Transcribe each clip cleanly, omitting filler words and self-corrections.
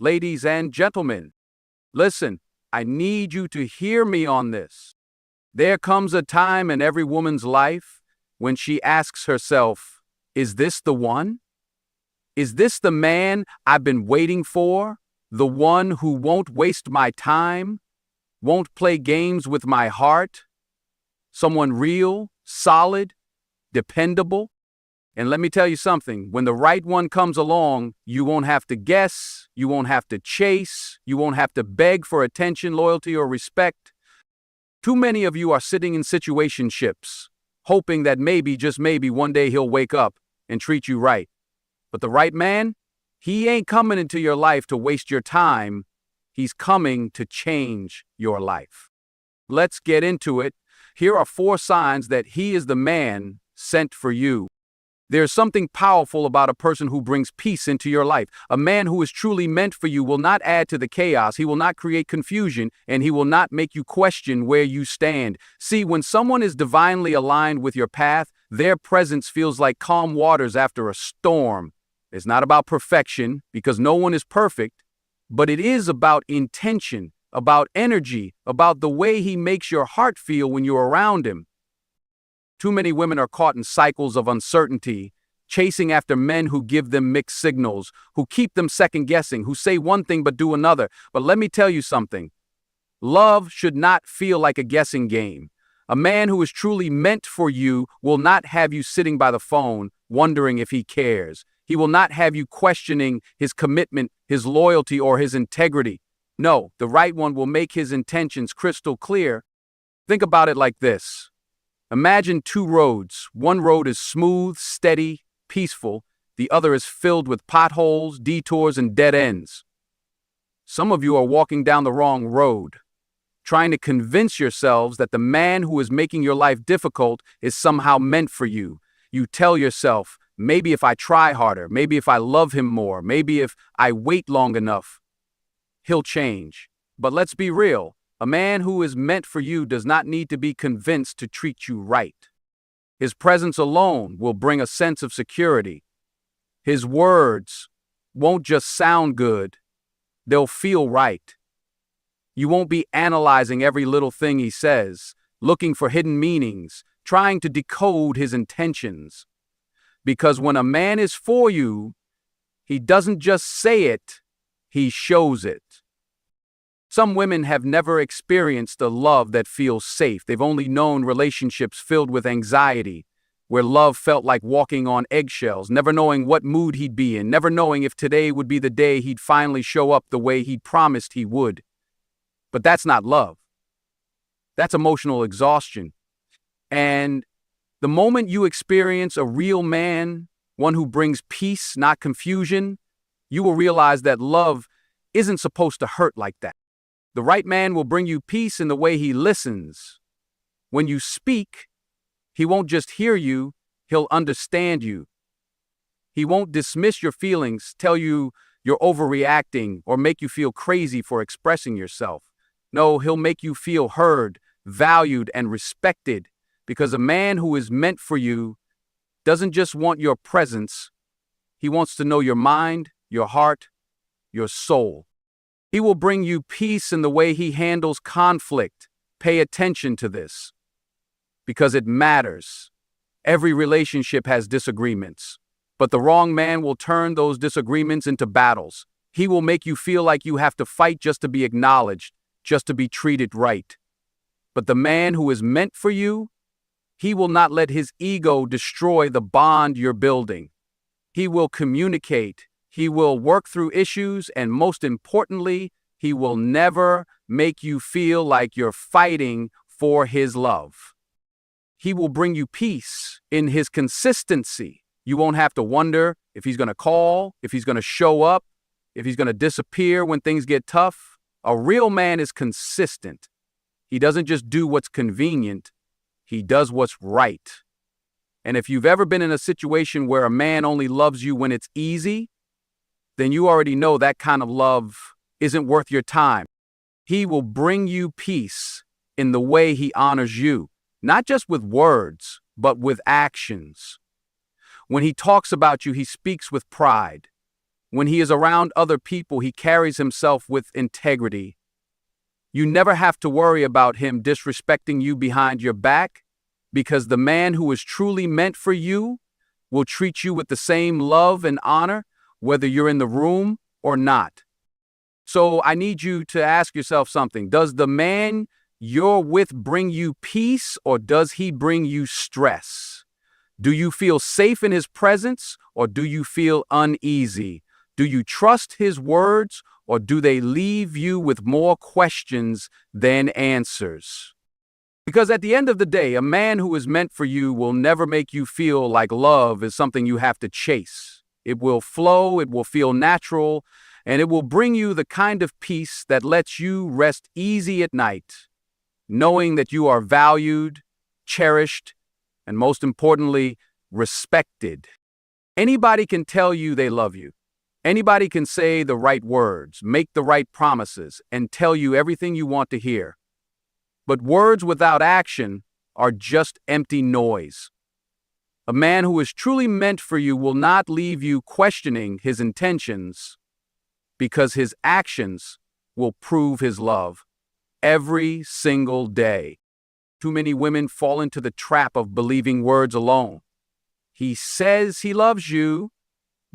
ladies and gentlemen, listen, I need you to hear me on this. There comes a time in every woman's life when she asks herself, is this the one? Is this the man I've been waiting for? The one who won't waste my time? Won't play games with my heart? Someone real, solid, dependable? And let me tell you something, when the right one comes along, you won't have to guess, you won't have to chase, you won't have to beg for attention, loyalty, or respect. Too many of you are sitting in situationships, hoping that maybe, just maybe, one day he'll wake up and treat you right. But the right man, he ain't coming into your life to waste your time. He's coming to change your life. Let's get into it. Here are 4 signs that he is the man sent for you. There's something powerful about a person who brings peace into your life. A man who is truly meant for you will not add to the chaos, he will not create confusion, and he will not make you question where you stand. See, when someone is divinely aligned with your path, their presence feels like calm waters after a storm. It's not about perfection, because no one is perfect, but it is about intention, about energy, about the way he makes your heart feel when you're around him. Too many women are caught in cycles of uncertainty, chasing after men who give them mixed signals, who keep them second-guessing, who say one thing but do another. But let me tell you something. Love should not feel like a guessing game. A man who is truly meant for you will not have you sitting by the phone wondering if he cares. He will not have you questioning his commitment, his loyalty, or his integrity. No, the right one will make his intentions crystal clear. Think about it like this. Imagine 2 roads. One road is smooth, steady, peaceful. The other is filled with potholes, detours, and dead ends. Some of you are walking down the wrong road, trying to convince yourselves that the man who is making your life difficult is somehow meant for you. You tell yourself, maybe if I try harder, maybe if I love him more, maybe if I wait long enough, he'll change. But let's be real. A man who is meant for you does not need to be convinced to treat you right. His presence alone will bring a sense of security. His words won't just sound good, they'll feel right. You won't be analyzing every little thing he says, looking for hidden meanings, trying to decode his intentions. Because when a man is for you, he doesn't just say it, he shows it. Some women have never experienced a love that feels safe. They've only known relationships filled with anxiety, where love felt like walking on eggshells, never knowing what mood he'd be in, never knowing if today would be the day he'd finally show up the way he'd promised he would. But that's not love. That's emotional exhaustion. And the moment you experience a real man, one who brings peace, not confusion, you will realize that love isn't supposed to hurt like that. The right man will bring you peace in the way he listens. When you speak, he won't just hear you, he'll understand you. He won't dismiss your feelings, tell you you're overreacting, or make you feel crazy for expressing yourself. No, he'll make you feel heard, valued, and respected, because a man who is meant for you doesn't just want your presence, he wants to know your mind, your heart, your soul. He will bring you peace in the way he handles conflict. Pay attention to this, because it matters. Every relationship has disagreements, but the wrong man will turn those disagreements into battles. He will make you feel like you have to fight just to be acknowledged, just to be treated right. But the man who is meant for you, he will not let his ego destroy the bond you're building. He will communicate. He will work through issues, and most importantly, he will never make you feel like you're fighting for his love. He will bring you peace in his consistency. You won't have to wonder if he's going to call, if he's going to show up, if he's going to disappear when things get tough. A real man is consistent. He doesn't just do what's convenient, he does what's right. And if you've ever been in a situation where a man only loves you when it's easy, then you already know that kind of love isn't worth your time. He will bring you peace in the way he honors you, not just with words, but with actions. When he talks about you, he speaks with pride. When he is around other people, he carries himself with integrity. You never have to worry about him disrespecting you behind your back, because the man who is truly meant for you will treat you with the same love and honor, whether you're in the room or not. So I need you to ask yourself something. Does the man you're with bring you peace, or does he bring you stress? Do you feel safe in his presence, or do you feel uneasy? Do you trust his words, or do they leave you with more questions than answers? Because at the end of the day, a man who is meant for you will never make you feel like love is something you have to chase. It will flow, it will feel natural, and it will bring you the kind of peace that lets you rest easy at night, knowing that you are valued, cherished, and most importantly, respected. Anybody can tell you they love you. Anybody can say the right words, make the right promises, and tell you everything you want to hear. But words without action are just empty noise. A man who is truly meant for you will not leave you questioning his intentions, because his actions will prove his love every single day. Too many women fall into the trap of believing words alone. He says he loves you,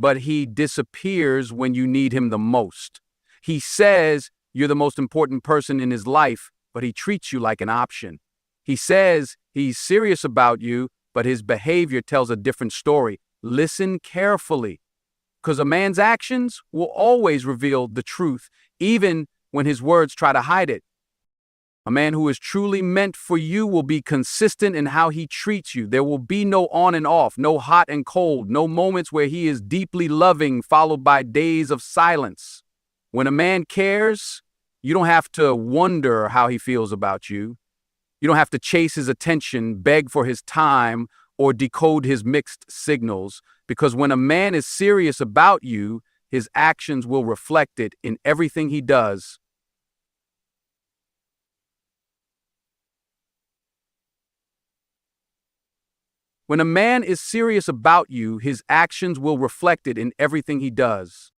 but he disappears when you need him the most. He says you're the most important person in his life, but he treats you like an option. He says he's serious about you, but his behavior tells a different story. Listen carefully, because a man's actions will always reveal the truth, even when his words try to hide it. A man who is truly meant for you will be consistent in how he treats you. There will be no on and off, no hot and cold, no moments where he is deeply loving followed by days of silence. When a man cares, you don't have to wonder how he feels about you. You don't have to chase his attention, beg for his time, or decode his mixed signals, because when a man is serious about you, his actions will reflect it in everything he does. When a man is serious about you, his actions will reflect it in everything he does.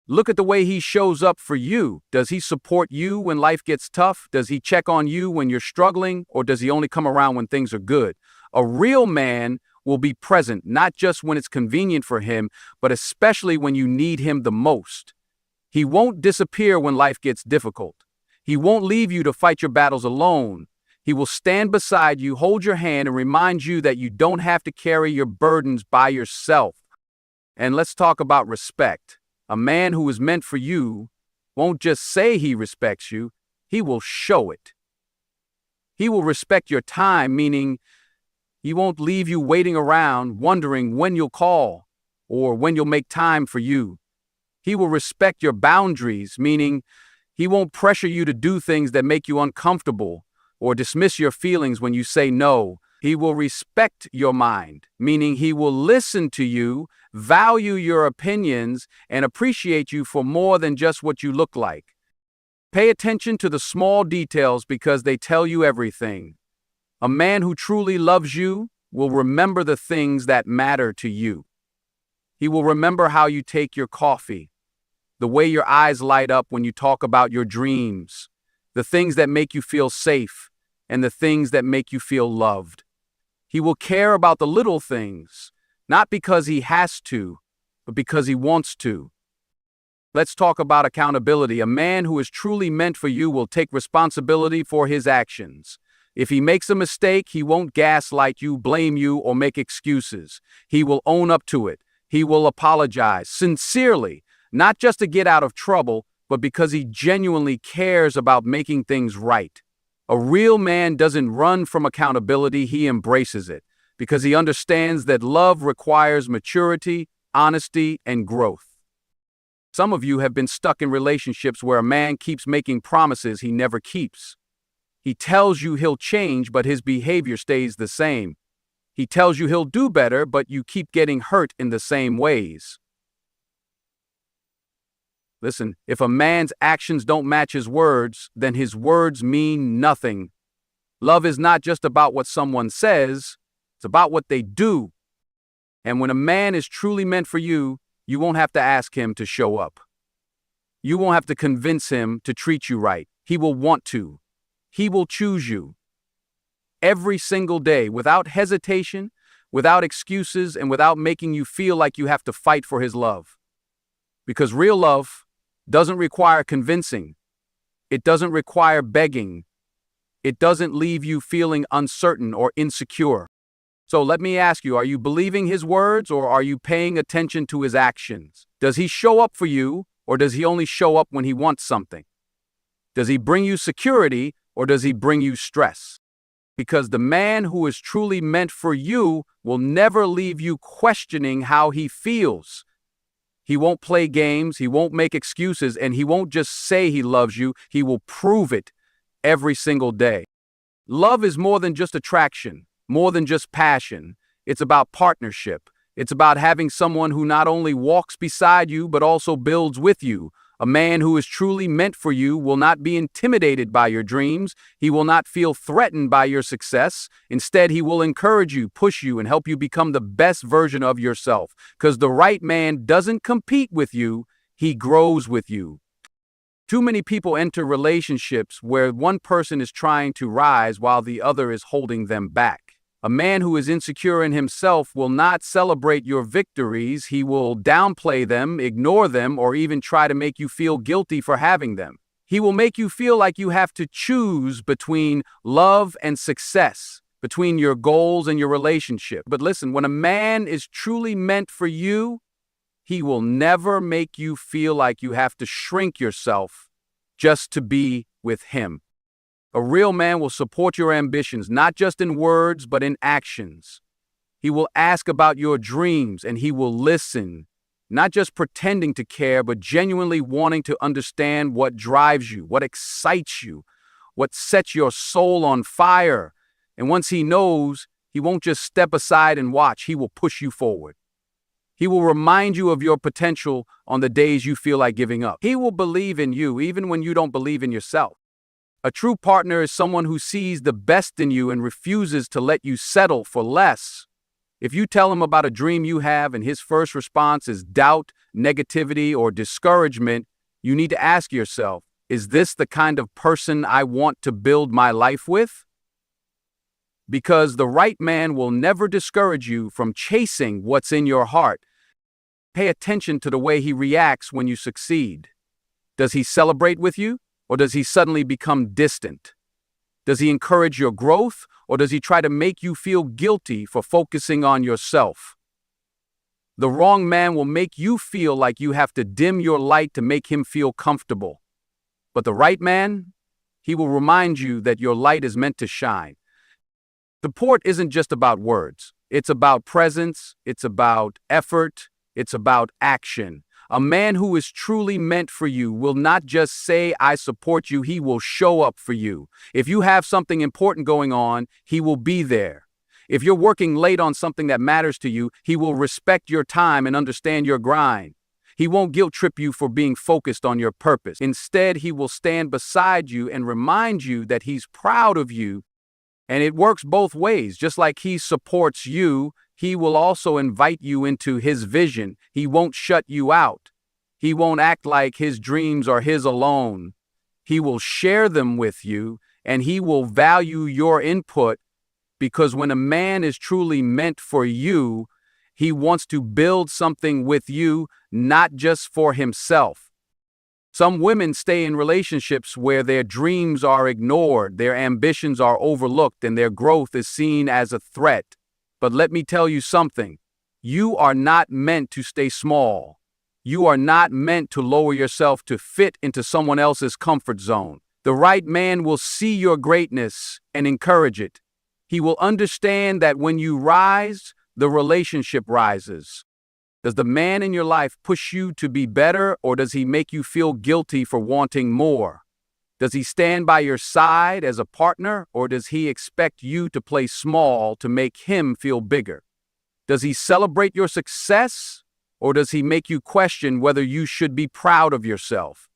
Look at the way he shows up for you. Does he support you when life gets tough? Does he check on you when you're struggling? Or does he only come around when things are good? A real man will be present, not just when it's convenient for him, but especially when you need him the most. He won't disappear when life gets difficult. He won't leave you to fight your battles alone. He will stand beside you, hold your hand, and remind you that you don't have to carry your burdens by yourself. And let's talk about respect. A man who is meant for you won't just say he respects you, he will show it. He will respect your time, meaning he won't leave you waiting around wondering when you'll call or when you'll make time for you. He will respect your boundaries, meaning he won't pressure you to do things that make you uncomfortable or dismiss your feelings when you say no. He will respect your mind, meaning he will listen to you, value your opinions, and appreciate you for more than just what you look like. Pay attention to the small details because they tell you everything. A man who truly loves you will remember the things that matter to you. He will remember how you take your coffee, the way your eyes light up when you talk about your dreams, the things that make you feel safe, and the things that make you feel loved. He will care about the little things, not because he has to, but because he wants to. Let's talk about accountability. A man who is truly meant for you will take responsibility for his actions. If he makes a mistake, he won't gaslight you, blame you, or make excuses. He will own up to it. He will apologize sincerely, not just to get out of trouble, but because he genuinely cares about making things right. A real man doesn't run from accountability, he embraces it, because he understands that love requires maturity, honesty, and growth. Some of you have been stuck in relationships where a man keeps making promises he never keeps. He tells you he'll change, but his behavior stays the same. He tells you he'll do better, but you keep getting hurt in the same ways. Listen, if a man's actions don't match his words, then his words mean nothing. Love is not just about what someone says, it's about what they do. And when a man is truly meant for you, You won't have to ask him to show up. You won't have to convince him to treat you right. He will want to. He will choose you. Every single day, without hesitation, without excuses, and without making you feel like you have to fight for his love. Because real love doesn't require convincing. It doesn't require begging. It doesn't leave you feeling uncertain or insecure. So let me ask you, are you believing his words or are you paying attention to his actions? Does he show up for you or does he only show up when he wants something? Does he bring you security or does he bring you stress? Because the man who is truly meant for you will never leave you questioning how he feels. He won't play games, he won't make excuses, and he won't just say he loves you, he will prove it every single day. Love is more than just attraction, more than just passion. It's about partnership. It's about having someone who not only walks beside you, but also builds with you. A man who is truly meant for you will not be intimidated by your dreams. He will not feel threatened by your success. Instead, he will encourage you, push you, and help you become the best version of yourself. Because the right man doesn't compete with you, he grows with you. Too many people enter relationships where one person is trying to rise while the other is holding them back. A man who is insecure in himself will not celebrate your victories. He will downplay them, ignore them, or even try to make you feel guilty for having them. He will make you feel like you have to choose between love and success, between your goals and your relationship. But listen, when a man is truly meant for you, he will never make you feel like you have to shrink yourself just to be with him. A real man will support your ambitions, not just in words, but in actions. He will ask about your dreams and he will listen, not just pretending to care, but genuinely wanting to understand what drives you, what excites you, what sets your soul on fire. And once he knows, he won't just step aside and watch, he will push you forward. He will remind you of your potential on the days you feel like giving up. He will believe in you even when you don't believe in yourself. A true partner is someone who sees the best in you and refuses to let you settle for less. If you tell him about a dream you have and his first response is doubt, negativity, or discouragement, you need to ask yourself, is this the kind of person I want to build my life with? Because the right man will never discourage you from chasing what's in your heart. Pay attention to the way he reacts when you succeed. Does he celebrate with you? Or does he suddenly become distant? Does he encourage your growth, or does he try to make you feel guilty for focusing on yourself? The wrong man will make you feel like you have to dim your light to make him feel comfortable. But the right man, he will remind you that your light is meant to shine. Support isn't just about words. It's about presence, it's about effort, it's about action. A man who is truly meant for you will not just say, I support you, he will show up for you. If you have something important going on, he will be there. If you're working late on something that matters to you, he will respect your time and understand your grind. He won't guilt trip you for being focused on your purpose. Instead, he will stand beside you and remind you that he's proud of you. And it works both ways. Just like he supports you, he will also invite you into his vision. He won't shut you out. He won't act like his dreams are his alone. He will share them with you, and he will value your input, because when a man is truly meant for you, he wants to build something with you, not just for himself. Some women stay in relationships where their dreams are ignored, their ambitions are overlooked, and their growth is seen as a threat. But let me tell you something. You are not meant to stay small. You are not meant to lower yourself to fit into someone else's comfort zone. The right man will see your greatness and encourage it. He will understand that when you rise, the relationship rises. Does the man in your life push you to be better, or does he make you feel guilty for wanting more? Does he stand by your side as a partner, or does he expect you to play small to make him feel bigger? Does he celebrate your success, or does he make you question whether you should be proud of yourself?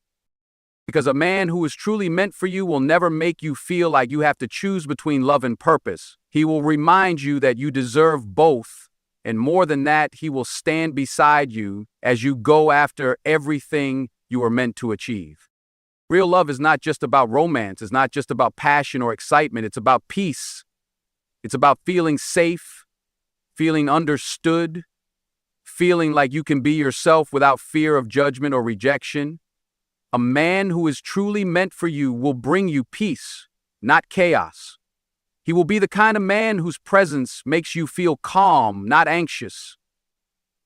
Because a man who is truly meant for you will never make you feel like you have to choose between love and purpose. He will remind you that you deserve both, And more than that, he will stand beside you as you go after everything you are meant to achieve. Real love is not just about romance. It's not just about passion or excitement. It's about peace. It's about feeling safe, feeling understood, feeling like you can be yourself without fear of judgment or rejection. A man who is truly meant for you will bring you peace, not chaos. He will be the kind of man whose presence makes you feel calm, not anxious.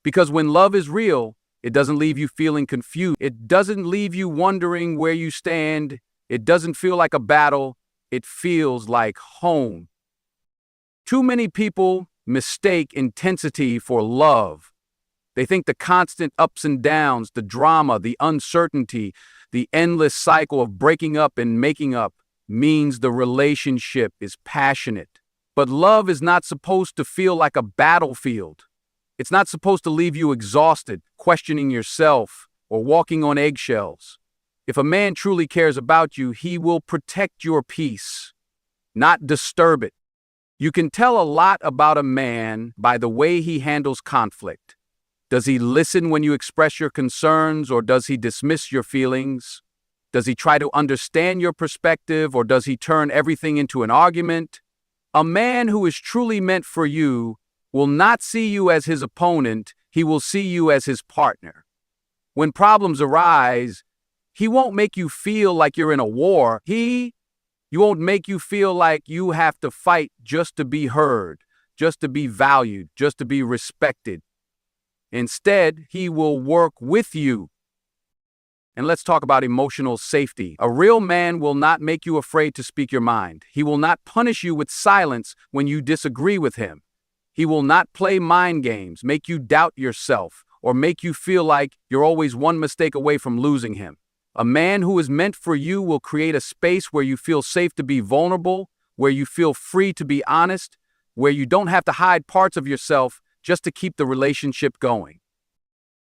Because when love is real, it doesn't leave you feeling confused. It doesn't leave you wondering where you stand. It doesn't feel like a battle. It feels like home. Too many people mistake intensity for love. They think the constant ups and downs, the drama, the uncertainty, the endless cycle of breaking up and making up means the relationship is passionate. But love is not supposed to feel like a battlefield. It's not supposed to leave you exhausted, questioning yourself, or walking on eggshells. If a man truly cares about you, he will protect your peace, not disturb it. You can tell a lot about a man by the way he handles conflict. Does he listen when you express your concerns, or does he dismiss your feelings? Does he try to understand your perspective, or does he turn everything into an argument? A man who is truly meant for you will not see you as his opponent, he will see you as his partner. When problems arise, he won't make you feel like you're in a war. He won't make you feel like you have to fight just to be heard, just to be valued, just to be respected. Instead, he will work with you. And let's talk about emotional safety. A real man will not make you afraid to speak your mind. He will not punish you with silence when you disagree with him. He will not play mind games, make you doubt yourself, or make you feel like you're always one mistake away from losing him. A man who is meant for you will create a space where you feel safe to be vulnerable, where you feel free to be honest, where you don't have to hide parts of yourself just to keep the relationship going.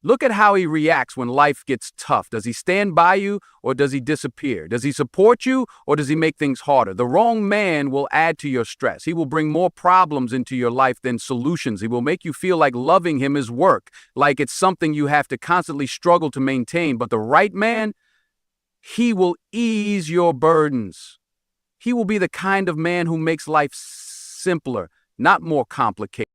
Look at how he reacts when life gets tough. Does he stand by you, or does he disappear? Does he support you, or does he make things harder? The wrong man will add to your stress. He will bring more problems into your life than solutions. He will make you feel like loving him is work, like it's something you have to constantly struggle to maintain. But the right man, he will ease your burdens. He will be the kind of man who makes life simpler, not more complicated.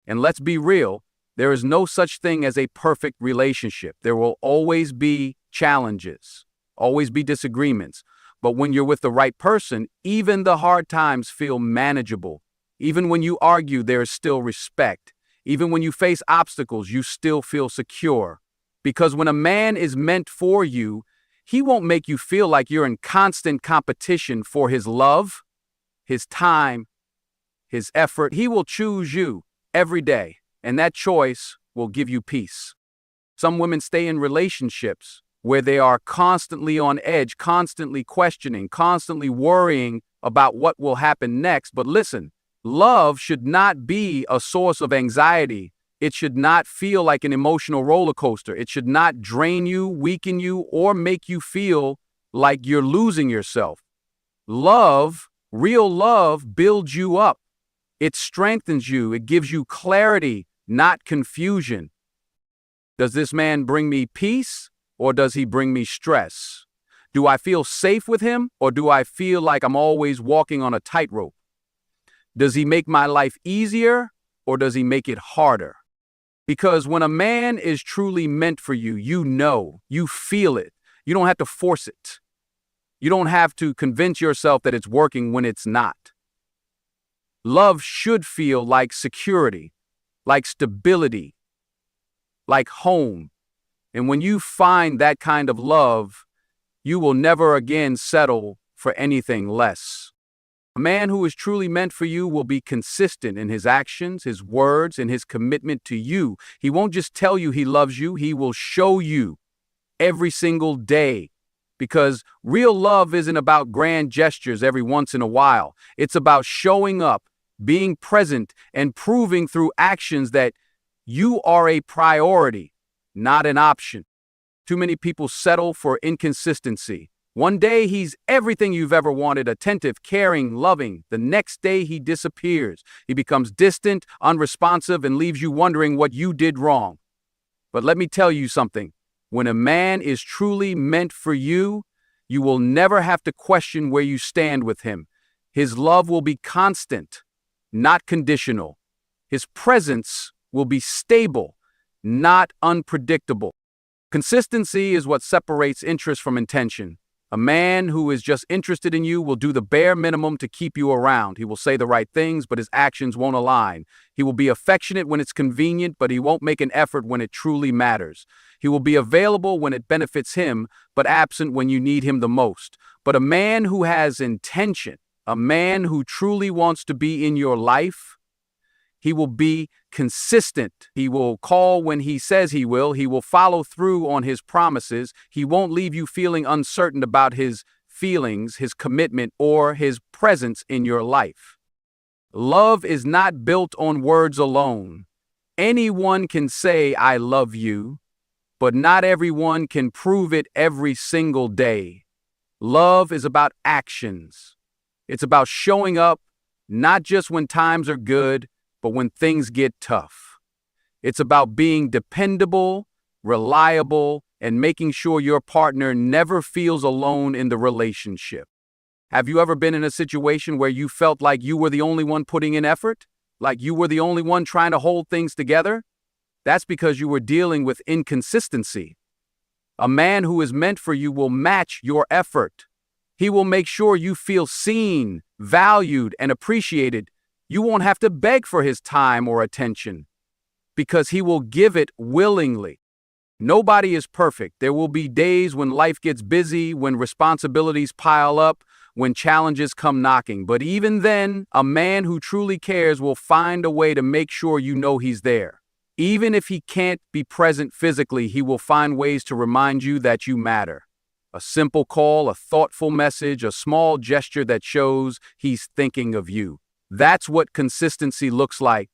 And let's be real, there is no such thing as a perfect relationship. There will always be challenges, always be disagreements. But when you're with the right person, even the hard times feel manageable. Even when you argue, there is still respect. Even when you face obstacles, you still feel secure. Because when a man is meant for you, he won't make you feel like you're in constant competition for his love, his time, his effort. He will choose you every day. And that choice will give you peace. Some women stay in relationships where they are constantly on edge, constantly questioning, constantly worrying about what will happen next. But listen, love should not be a source of anxiety. It should not feel like an emotional roller coaster. It should not drain you, weaken you, or make you feel like you're losing yourself. Love, real love, builds you up. It strengthens you. It gives you clarity, not confusion. Does this man bring me peace, or does he bring me stress? Do I feel safe with him, or do I feel like I'm always walking on a tightrope? Does he make my life easier, or does he make it harder? Because when a man is truly meant for you, you know, you feel it. You don't have to force it. You don't have to convince yourself that it's working when it's not. Love should feel like security, like stability, like home. And when you find that kind of love, you will never again settle for anything less. A man who is truly meant for you will be consistent in his actions, his words, and his commitment to you. He won't just tell you he loves you, he will show you every single day. Because real love isn't about grand gestures every once in a while. It's about showing up, being present, and proving through actions that you are a priority, not an option. Too many people settle for inconsistency. One day he's everything you've ever wanted, attentive, caring, loving. The next day he disappears. He becomes distant, unresponsive, and leaves you wondering what you did wrong. But let me tell you something. When a man is truly meant for you, you will never have to question where you stand with him. His love will be constant, not conditional. His presence will be stable, not unpredictable. Consistency is what separates interest from intention. A man who is just interested in you will do the bare minimum to keep you around. He will say the right things, but his actions won't align. He will be affectionate when it's convenient, but he won't make an effort when it truly matters. He will be available when it benefits him, but absent when you need him the most. But a man who has intention, a man who truly wants to be in your life, he will be consistent. He will call when he says he will. He will follow through on his promises. He won't leave you feeling uncertain about his feelings, his commitment, or his presence in your life. Love is not built on words alone. Anyone can say, "I love you," but not everyone can prove it every single day. Love is about actions. It's about showing up, not just when times are good, but when things get tough. It's about being dependable, reliable, and making sure your partner never feels alone in the relationship. Have you ever been in a situation where you felt like you were the only one putting in effort? Like you were the only one trying to hold things together? That's because you were dealing with inconsistency. A man who is meant for you will match your effort. He will make sure you feel seen, valued, and appreciated. You won't have to beg for his time or attention because he will give it willingly. Nobody is perfect. There will be days when life gets busy, when responsibilities pile up, when challenges come knocking. But even then, a man who truly cares will find a way to make sure you know he's there. Even if he can't be present physically, he will find ways to remind you that you matter. A simple call, a thoughtful message, a small gesture that shows he's thinking of you. That's what consistency looks like.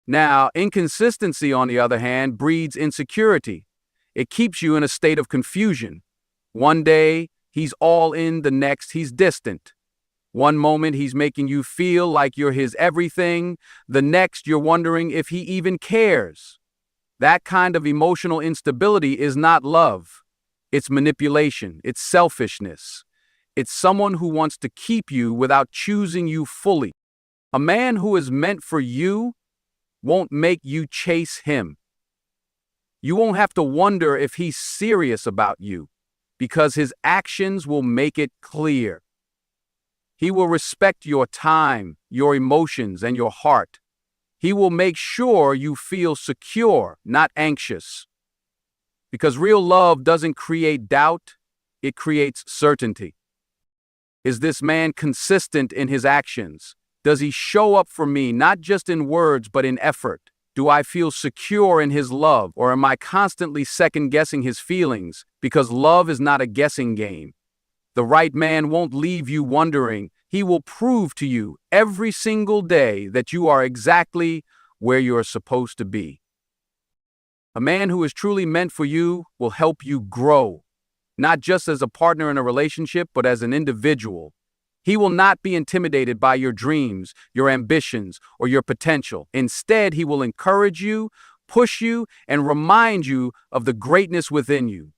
Now, inconsistency, on the other hand, breeds insecurity. It keeps you in a state of confusion. One day, he's all in, the next, he's distant. One moment, he's making you feel like you're his everything. The next, you're wondering if he even cares. That kind of emotional instability is not love. It's manipulation. It's selfishness. It's someone who wants to keep you without choosing you fully. A man who is meant for you won't make you chase him. You won't have to wonder if he's serious about you, because his actions will make it clear. He will respect your time, your emotions, and your heart. He will make sure you feel secure, not anxious. Because real love doesn't create doubt, it creates certainty. Is this man consistent in his actions? Does he show up for me, not just in words, but in effort? Do I feel secure in his love, or am I constantly second-guessing his feelings? Because love is not a guessing game. The right man won't leave you wondering. He will prove to you every single day that you are exactly where you're supposed to be. A man who is truly meant for you will help you grow, not just as a partner in a relationship, but as an individual. He will not be intimidated by your dreams, your ambitions, or your potential. Instead, he will encourage you, push you, and remind you of the greatness within you.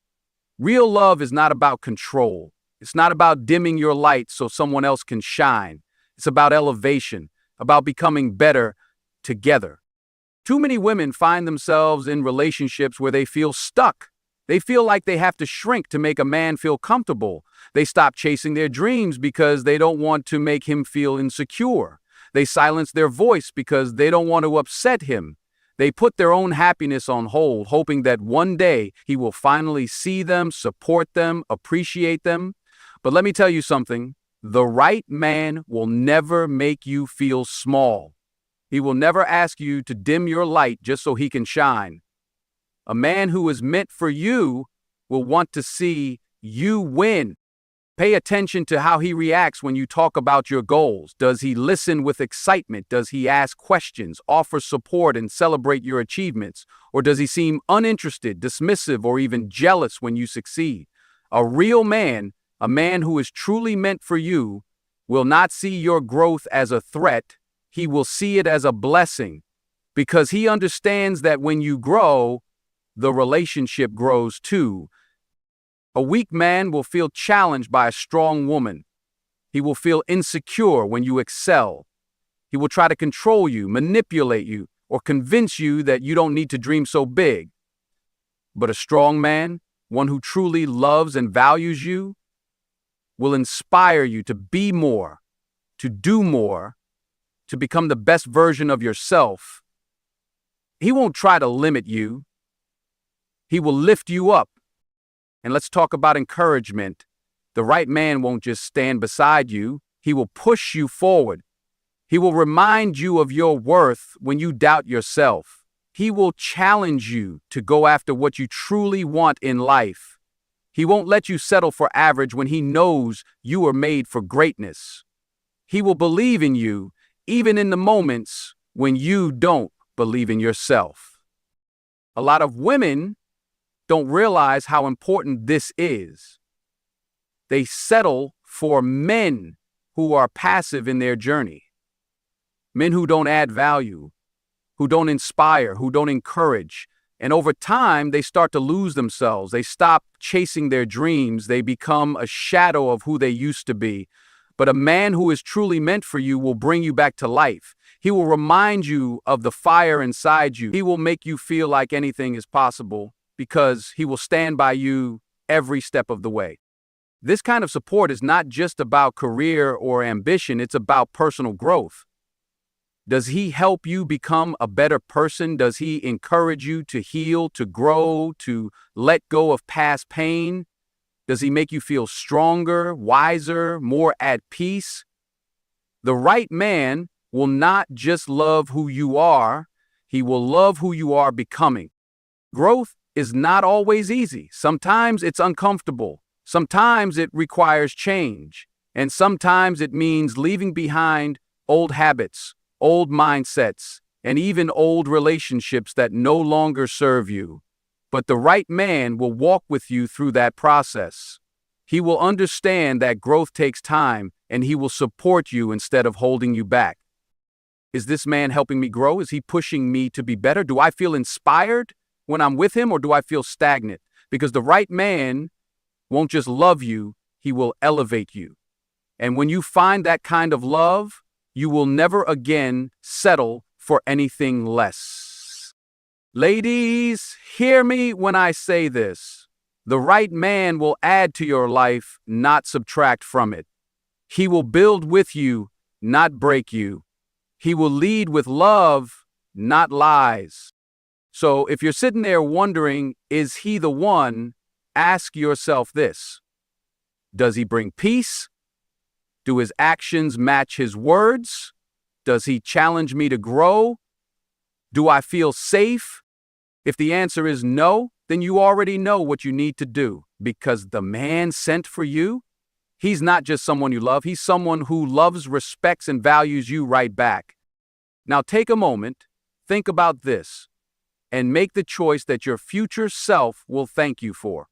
Real love is not about control. It's not about dimming your light so someone else can shine. It's about elevation, about becoming better together. Too many women find themselves in relationships where they feel stuck. They feel like they have to shrink to make a man feel comfortable. They stop chasing their dreams because they don't want to make him feel insecure. They silence their voice because they don't want to upset him. They put their own happiness on hold, hoping that one day he will finally see them, support them, appreciate them. But let me tell you something. The right man will never make you feel small. He will never ask you to dim your light just so he can shine. A man who is meant for you will want to see you win. Pay attention to how he reacts when you talk about your goals. Does he listen with excitement? Does he ask questions, offer support, and celebrate your achievements? Or does he seem uninterested, dismissive, or even jealous when you succeed? A real man, a man who is truly meant for you, will not see your growth as a threat. He will see it as a blessing, because he understands that when you grow, the relationship grows too. A weak man will feel challenged by a strong woman. He will feel insecure when you excel. He will try to control you, manipulate you, or convince you that you don't need to dream so big. But a strong man, one who truly loves and values you, will inspire you to be more, to do more, to become the best version of yourself. He won't try to limit you. He will lift you up. And let's talk about encouragement. The right man won't just stand beside you. He will push you forward. He will remind you of your worth when you doubt yourself. He will challenge you to go after what you truly want in life. He won't let you settle for average when he knows you are made for greatness. He will believe in you, even in the moments when you don't believe in yourself. A lot of women don't realize how important this is. They settle for men who are passive in their journey. Men who don't add value, who don't inspire, who don't encourage. And over time, they start to lose themselves. They stop chasing their dreams. They become a shadow of who they used to be. But a man who is truly meant for you will bring you back to life. He will remind you of the fire inside you. He will make you feel like anything is possible because he will stand by you every step of the way. This kind of support is not just about career or ambition, it's about personal growth. Does he help you become a better person? Does he encourage you to heal, to grow, to let go of past pain? Does he make you feel stronger, wiser, more at peace? The right man will not just love who you are, he will love who you are becoming. Growth is not always easy. Sometimes it's uncomfortable. Sometimes it requires change. And sometimes it means leaving behind old habits, old mindsets, and even old relationships that no longer serve you. But the right man will walk with you through that process. He will understand that growth takes time, and he will support you instead of holding you back. Is this man helping me grow? Is he pushing me to be better? Do I feel inspired when I'm with him, or do I feel stagnant? Because the right man won't just love you, he will elevate you. And when you find that kind of love, you will never again settle for anything less. Ladies, hear me when I say this. The right man will add to your life, not subtract from it. He will build with you, not break you. He will lead with love, not lies. So if you're sitting there wondering, is he the one? Ask yourself this. Does he bring peace? Do his actions match his words? Does he challenge me to grow? Do I feel safe? If the answer is no, then you already know what you need to do, because the man sent for you, he's not just someone you love, he's someone who loves, respects, and values you right back. Now take a moment, think about this, and make the choice that your future self will thank you for.